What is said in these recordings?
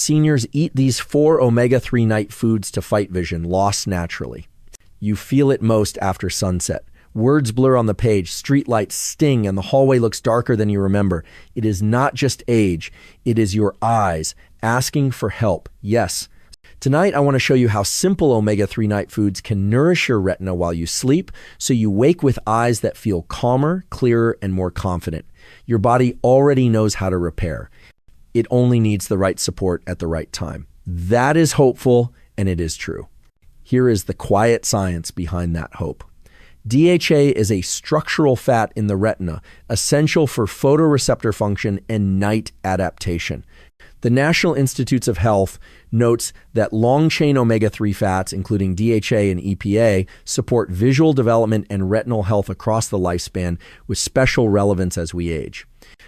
Seniors eat these 4 omega-3 night foods to fight vision loss naturally. You feel it most after sunset. Words blur on the page, streetlights sting, and the hallway looks darker than you remember. It is not just age, it is your eyes asking for help. Yes. Tonight, I want to show you how simple omega-3 night foods can nourish your retina while you sleep, so you wake with eyes that feel calmer, clearer, and more confident. Your body already knows how to repair. It only needs the right support at the right time. That is hopeful, and it is true. Here is the quiet science behind that hope. DHA is a structural fat in the retina, essential for photoreceptor function and night adaptation. The National Institutes of Health notes that long-chain omega-3 fats, including DHA and EPA, support visual development and retinal health across the lifespan, with special relevance as we age.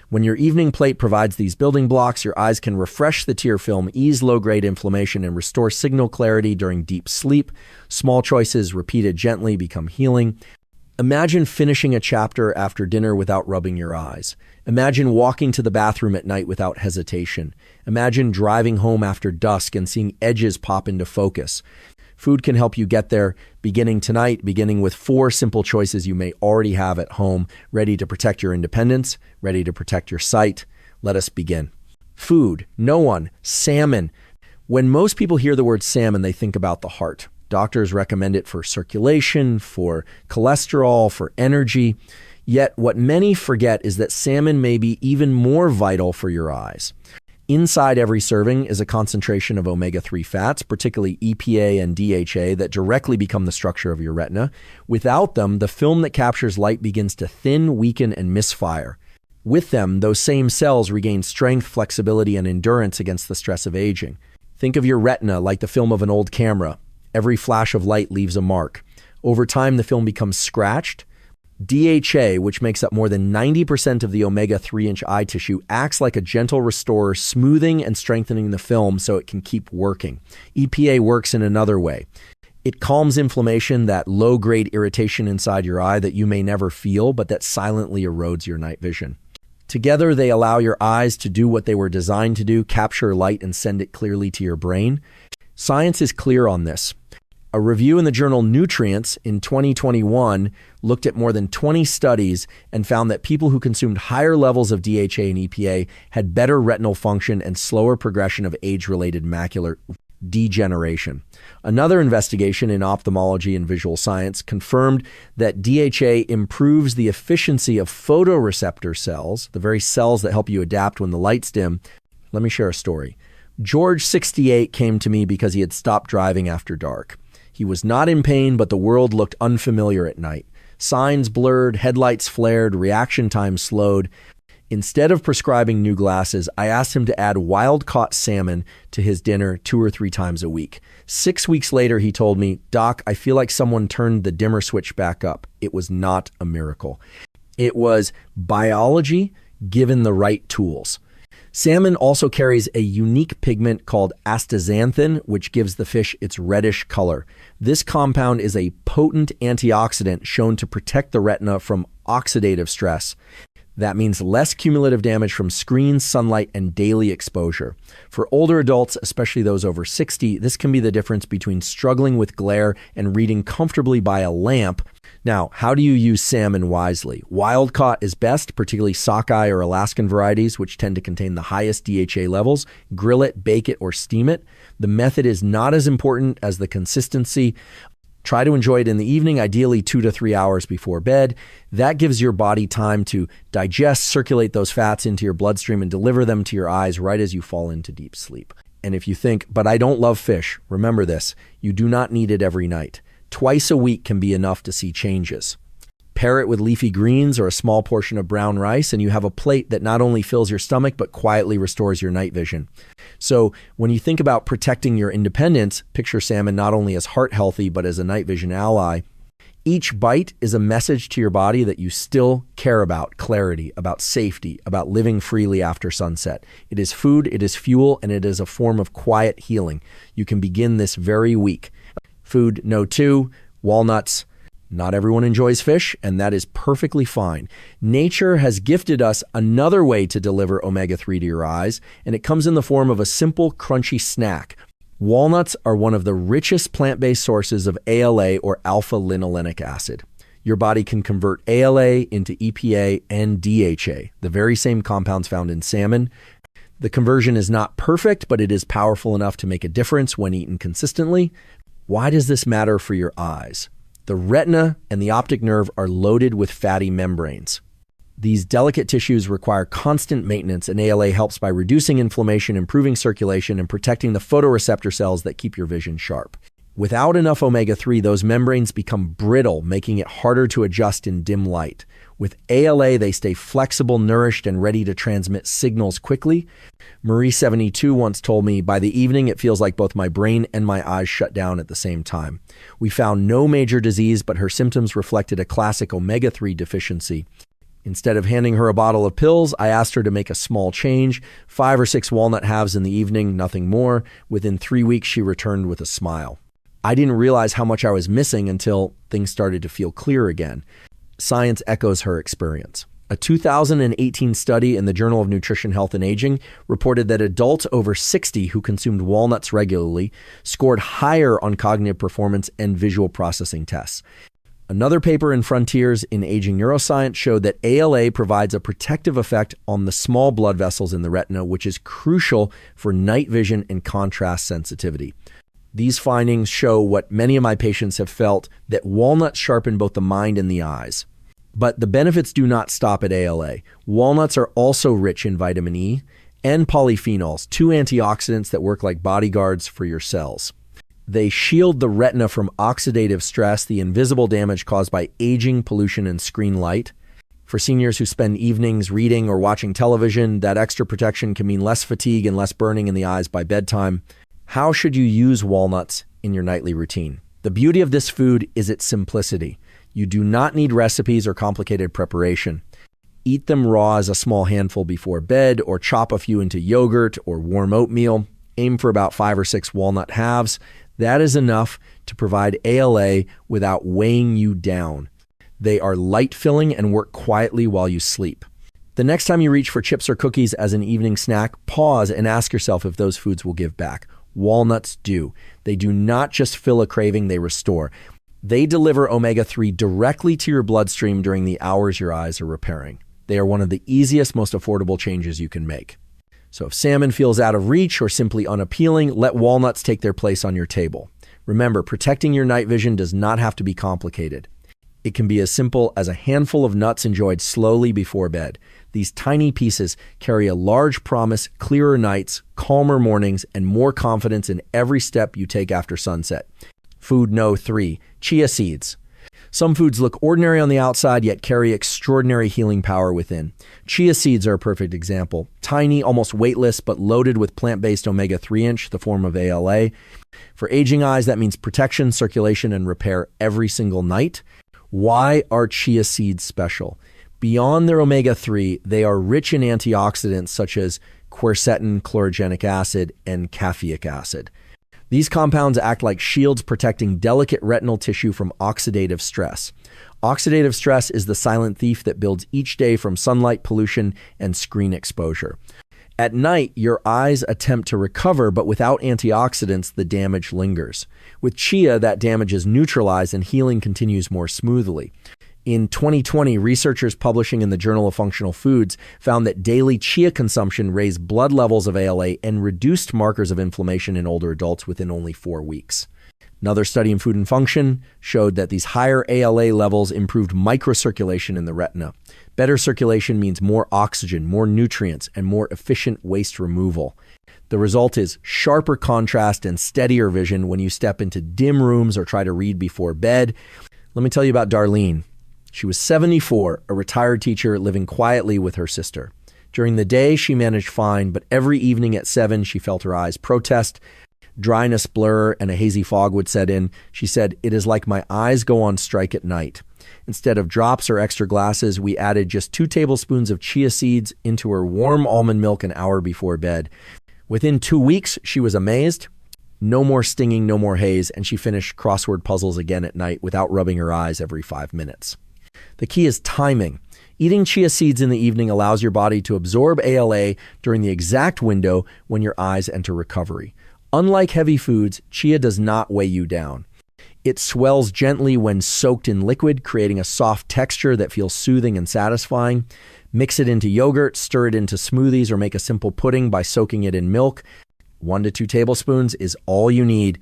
When your evening plate provides these building blocks, your eyes can refresh the tear film, ease low-grade inflammation, and restore signal clarity during deep sleep. Small choices, repeated gently, become healing. Imagine finishing a chapter after dinner without rubbing your eyes. Imagine walking to the bathroom at night without hesitation. Imagine driving home after dusk and seeing edges pop into focus. Food can help you get there, beginning tonight, beginning with 4 simple choices you may already have at home, ready to protect your independence, ready to protect your sight. Let us begin. Food. No one. Salmon. When most people hear the word salmon, they think about the heart. Doctors recommend it for circulation, for cholesterol, for energy. Yet what many forget is that salmon may be even more vital for your eyes. Inside every serving is a concentration of omega-3 fats, particularly EPA and DHA, that directly become the structure of your retina. Without them, the film that captures light begins to thin, weaken, and misfire. With them, those same cells regain strength, flexibility, and endurance against the stress of aging. Think of your retina like the film of an old camera. Every flash of light leaves a mark. Over time, the film becomes scratched. DHA, which makes up more than 90% of the omega-3 eye tissue, acts like a gentle restorer, smoothing and strengthening the film so it can keep working. EPA works in another way. It calms inflammation, that low-grade irritation inside your eye that you may never feel, but that silently erodes your night vision. Together, they allow your eyes to do what they were designed to do, capture light and send it clearly to your brain. Science is clear on this. A review in the journal Nutrients in 2021 looked at more than 20 studies and found that people who consumed higher levels of DHA and EPA had better retinal function and slower progression of age-related macular degeneration. Another investigation in ophthalmology and visual science confirmed that DHA improves the efficiency of photoreceptor cells, the very cells that help you adapt when the light's dim. Let me share a story. George, 68, came to me because he had stopped driving after dark. He was not in pain, but the world looked unfamiliar at night. Signs blurred, headlights flared, reaction time slowed. Instead of prescribing new glasses, I asked him to add wild-caught salmon to his dinner 2 or 3 times a week. 6 weeks later, he told me, "Doc, I feel like someone turned the dimmer switch back up." It was not a miracle. It was biology given the right tools. Salmon also carries a unique pigment called astaxanthin, which gives the fish its reddish color. This compound is a potent antioxidant shown to protect the retina from oxidative stress. That means less cumulative damage from screens, sunlight, and daily exposure. For older adults, especially those over 60, this can be the difference between struggling with glare and reading comfortably by a lamp. Now, how do you use salmon wisely? Wild caught is best, particularly sockeye or Alaskan varieties, which tend to contain the highest DHA levels. Grill it, bake it, or steam it. The method is not as important as the consistency. Try to enjoy it in the evening, ideally 2 to 3 hours before bed. That gives your body time to digest, circulate those fats into your bloodstream, and deliver them to your eyes right as you fall into deep sleep. And if you think, "But I don't love fish," remember this: you do not need it every night. Twice a week can be enough to see changes. Pair it with leafy greens or a small portion of brown rice, and you have a plate that not only fills your stomach, but quietly restores your night vision. So when you think about protecting your independence, picture salmon not only as heart healthy, but as a night vision ally. Each bite is a message to your body that you still care about clarity, about safety, about living freely after sunset. It is food, it is fuel, and it is a form of quiet healing. You can begin this very week. Food, no 2, walnuts, Not everyone enjoys fish, and that is perfectly fine. Nature has gifted us another way to deliver omega-3 to your eyes, and it comes in the form of a simple, crunchy snack. Walnuts are one of the richest plant-based sources of ALA, or alpha-linolenic acid. Your body can convert ALA into EPA and DHA, the very same compounds found in salmon. The conversion is not perfect, but it is powerful enough to make a difference when eaten consistently. Why does this matter for your eyes? The retina and the optic nerve are loaded with fatty membranes. These delicate tissues require constant maintenance, and ALA helps by reducing inflammation, improving circulation, and protecting the photoreceptor cells that keep your vision sharp. Without enough omega-3, those membranes become brittle, making it harder to adjust in dim light. With ALA, they stay flexible, nourished, and ready to transmit signals quickly. Marie72 once told me, by the evening, it feels like both my brain and my eyes shut down at the same time. We found no major disease, but her symptoms reflected a classic omega-3 deficiency. Instead of handing her a bottle of pills, I asked her to make a small change, 5 or 6 walnut halves in the evening, nothing more. Within 3 weeks, she returned with a smile. I didn't realize how much I was missing until things started to feel clear again. Science echoes her experience. A 2018 study in the Journal of Nutrition, Health, and Aging reported that adults over 60 who consumed walnuts regularly scored higher on cognitive performance and visual processing tests. Another paper in Frontiers in Aging Neuroscience showed that ALA provides a protective effect on the small blood vessels in the retina, which is crucial for night vision and contrast sensitivity. These findings show what many of my patients have felt, that walnuts sharpen both the mind and the eyes. But the benefits do not stop at ALA. Walnuts are also rich in vitamin E and polyphenols, 2 antioxidants that work like bodyguards for your cells. They shield the retina from oxidative stress, the invisible damage caused by aging, pollution, and screen light. For seniors who spend evenings reading or watching television, that extra protection can mean less fatigue and less burning in the eyes by bedtime. How should you use walnuts in your nightly routine? The beauty of this food is its simplicity. You do not need recipes or complicated preparation. Eat them raw as a small handful before bed, or chop a few into yogurt or warm oatmeal. Aim for about 5 or 6 walnut halves. That is enough to provide ALA without weighing you down. They are light-filling and work quietly while you sleep. The next time you reach for chips or cookies as an evening snack, pause and ask yourself if those foods will give back. Walnuts do. They do not just fill a craving, they restore. They deliver omega-3 directly to your bloodstream during the hours your eyes are repairing. They are one of the easiest, most affordable changes you can make. So if salmon feels out of reach or simply unappealing, let walnuts take their place on your table. Remember, protecting your night vision does not have to be complicated. It can be as simple as a handful of nuts enjoyed slowly before bed. These tiny pieces carry a large promise: clearer nights, calmer mornings, and more confidence in every step you take after sunset. Food No. 3, chia seeds. Some foods look ordinary on the outside, yet carry extraordinary healing power within. Chia seeds are a perfect example. Tiny, almost weightless, but loaded with plant-based omega-3, the form of ALA. For aging eyes, that means protection, circulation, and repair every single night. Why are chia seeds special? Beyond their omega-3, they are rich in antioxidants such as quercetin, chlorogenic acid, and caffeic acid. These compounds act like shields protecting delicate retinal tissue from oxidative stress. Oxidative stress is the silent thief that builds each day from sunlight, pollution, and screen exposure. At night, your eyes attempt to recover, but without antioxidants, the damage lingers. With chia, that damage is neutralized and healing continues more smoothly. In 2020, researchers publishing in the Journal of Functional Foods found that daily chia consumption raised blood levels of ALA and reduced markers of inflammation in older adults within only 4 weeks. Another study in Food and Function showed that these higher ALA levels improved microcirculation in the retina. Better circulation means more oxygen, more nutrients, and more efficient waste removal. The result is sharper contrast and steadier vision when you step into dim rooms or try to read before bed. Let me tell you about Darlene. She was 74, a retired teacher living quietly with her sister. During the day, she managed fine, but every evening at 7, she felt her eyes protest. Dryness, blur, and a hazy fog would set in. She said, "It is like my eyes go on strike at night." Instead of drops or extra glasses, we added just 2 tablespoons of chia seeds into her warm almond milk an hour before bed. Within 2 weeks, she was amazed. No more stinging, no more haze, and she finished crossword puzzles again at night without rubbing her eyes every 5 minutes. The key is timing. Eating chia seeds in the evening allows your body to absorb ALA during the exact window when your eyes enter recovery. Unlike heavy foods, chia does not weigh you down. It swells gently when soaked in liquid, creating a soft texture that feels soothing and satisfying. Mix it into yogurt, stir it into smoothies, or make a simple pudding by soaking it in milk. 1 to 2 tablespoons is all you need.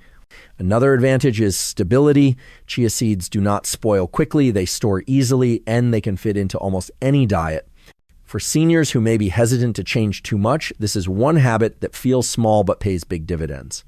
Another advantage is stability. Chia seeds do not spoil quickly, they store easily, and they can fit into almost any diet. For seniors who may be hesitant to change too much, this is one habit that feels small but pays big dividends.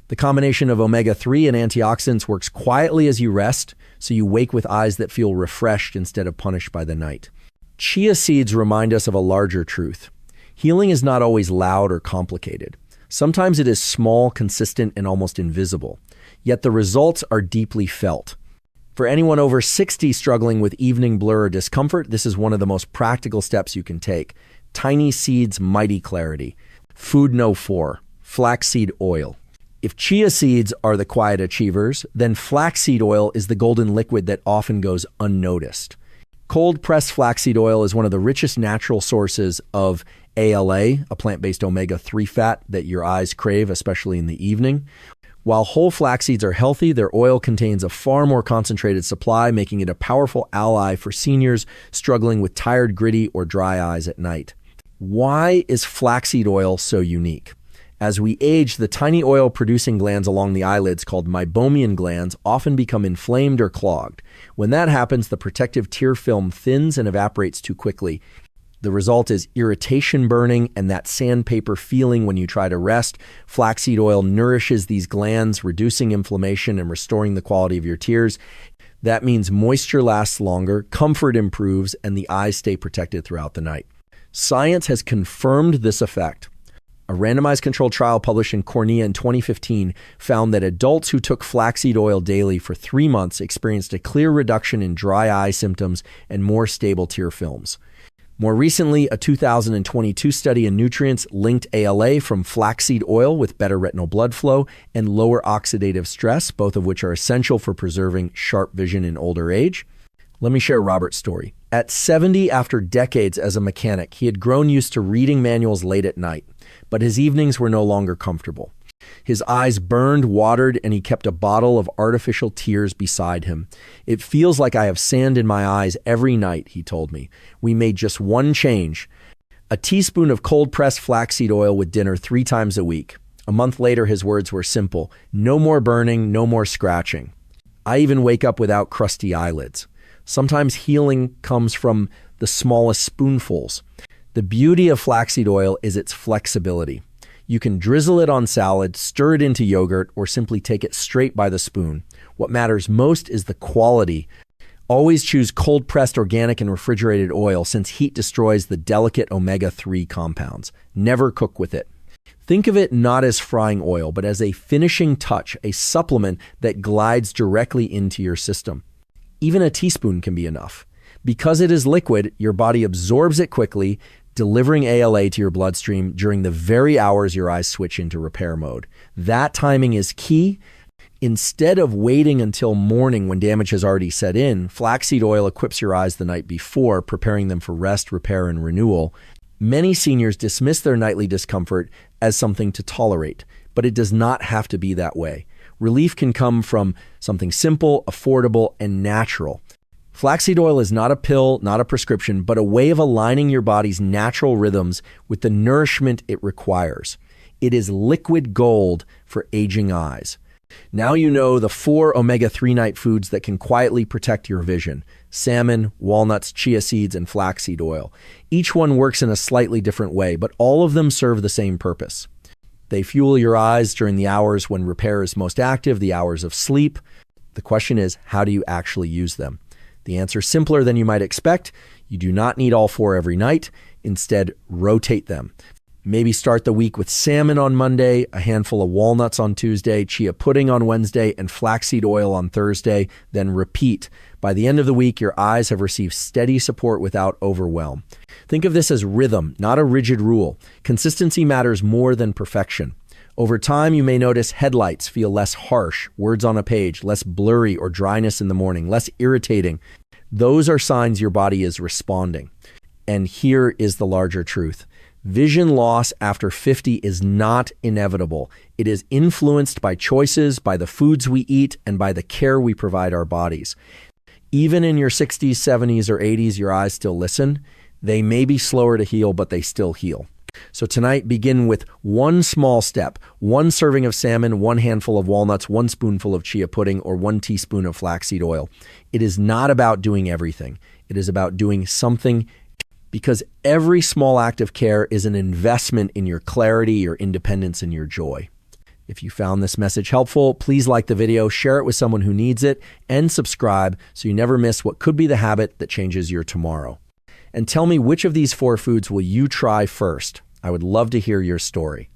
The combination of omega-3 and antioxidants works quietly as you rest, so you wake with eyes that feel refreshed instead of punished by the night. Chia seeds remind us of a larger truth. Healing is not always loud or complicated. Sometimes it is small, consistent, and almost invisible. Yet the results are deeply felt. For anyone over 60 struggling with evening blur or discomfort, this is one of the most practical steps you can take. Tiny seeds, mighty clarity. Food No. 4, flaxseed oil. If chia seeds are the quiet achievers, then flaxseed oil is the golden liquid that often goes unnoticed. Cold-pressed flaxseed oil is one of the richest natural sources of ALA, a plant-based omega-3 fat that your eyes crave, especially in the evening. While whole flax seeds are healthy, their oil contains a far more concentrated supply, making it a powerful ally for seniors struggling with tired, gritty, or dry eyes at night. Why is flaxseed oil so unique? As we age, the tiny oil-producing glands along the eyelids, called meibomian glands, often become inflamed or clogged. When that happens, the protective tear film thins and evaporates too quickly. The result is irritation, burning, and that sandpaper feeling when you try to rest. Flaxseed oil nourishes these glands, reducing inflammation and restoring the quality of your tears. That means moisture lasts longer, comfort improves, and the eyes stay protected throughout the night. Science has confirmed this effect. A randomized controlled trial published in Cornea in 2015 found that adults who took flaxseed oil daily for 3 months experienced a clear reduction in dry eye symptoms and more stable tear films. More recently, a 2022 study in Nutrients linked ALA from flaxseed oil with better retinal blood flow and lower oxidative stress, both of which are essential for preserving sharp vision in older age. Let me share Robert's story. At 70, after decades as a mechanic, he had grown used to reading manuals late at night, but his evenings were no longer comfortable. His eyes burned, watered, and he kept a bottle of artificial tears beside him. "It feels like I have sand in my eyes every night," he told me. We made just one change: a teaspoon of cold-pressed flaxseed oil with dinner 3 times a week. A month later, his words were simple: no more burning, no more scratching. I even wake up without crusty eyelids. Sometimes healing comes from the smallest spoonfuls. The beauty of flaxseed oil is its flexibility. You can drizzle it on salad, stir it into yogurt, or simply take it straight by the spoon. What matters most is the quality. Always choose cold-pressed organic and refrigerated oil, since heat destroys the delicate omega-3 compounds. Never cook with it. Think of it not as frying oil, but as a finishing touch, a supplement that glides directly into your system. Even a teaspoon can be enough. Because it is liquid, your body absorbs it quickly, delivering ALA to your bloodstream during the very hours your eyes switch into repair mode. That timing is key. Instead of waiting until morning when damage has already set in, flaxseed oil equips your eyes the night before, preparing them for rest, repair, and renewal. Many seniors dismiss their nightly discomfort as something to tolerate, but it does not have to be that way. Relief can come from something simple, affordable, and natural. Flaxseed oil is not a pill, not a prescription, but a way of aligning your body's natural rhythms with the nourishment it requires. It is liquid gold for aging eyes. Now you know the 4 omega-3 night foods that can quietly protect your vision: salmon, walnuts, chia seeds, and flaxseed oil. Each one works in a slightly different way, but all of them serve the same purpose. They fuel your eyes during the hours when repair is most active, the hours of sleep. The question is, how do you actually use them? The answer is simpler than you might expect. You do not need all 4 every night. Instead, rotate them. Maybe start the week with salmon on Monday, a handful of walnuts on Tuesday, chia pudding on Wednesday, and flaxseed oil on Thursday, then repeat. By the end of the week, your eyes have received steady support without overwhelm. Think of this as rhythm, not a rigid rule. Consistency matters more than perfection. Over time, you may notice headlights feel less harsh, words on a page, less blurry or dryness in the morning, less irritating. Those are signs your body is responding. And here is the larger truth. Vision loss after 50 is not inevitable. It is influenced by choices, by the foods we eat, and by the care we provide our bodies. Even in your 60s, 70s, or 80s, your eyes still listen. They may be slower to heal, but they still heal. So tonight, begin with one small step, one serving of salmon, one handful of walnuts, one spoonful of chia pudding, or 1 teaspoon of flaxseed oil. It is not about doing everything. It is about doing something, because every small act of care is an investment in your clarity, your independence, and your joy. If you found this message helpful, please like the video, share it with someone who needs it, and subscribe so you never miss what could be the habit that changes your tomorrow. And tell me, which of these 4 foods will you try first? I would love to hear your story.